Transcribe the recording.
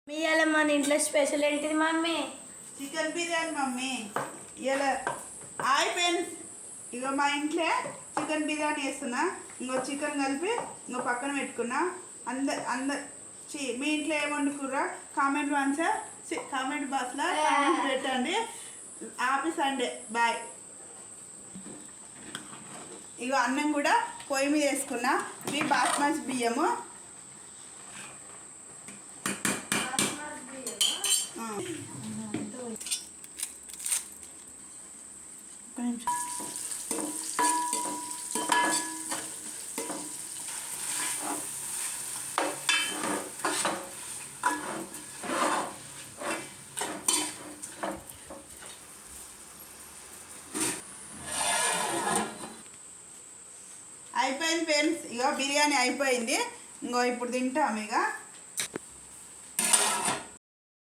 మీ ఇవాళ మన ఇంట్లో స్పెషల్ ఏంటిది మమ్మీ? Chicken biryani mummy. ఇలా అయిపోయింది. ఇగో మా ఇంట్లో చికెన్ బిర్యానీ వేస్తున్నా. ఇంకో చికెన్ కలిపి ఇంకో పక్కన పెట్టుకున్నా. మీ ఇంట్లో ఏం వండుకుర్రా కామెంట్ బాక్స్లో కామెంట్ పెట్టండి. Happy Sunday. బాయ్. ఇగో అన్నం కూడా పొయ్యి మీద వేసుకున్నా. ఇవి బాస్మతి బియ్యము. అయిపోయింది ఫ్రెండ్స్. ఇగో బిర్యానీ అయిపోయింది. ఇంకో ఇప్పుడు తింటాము. ఇక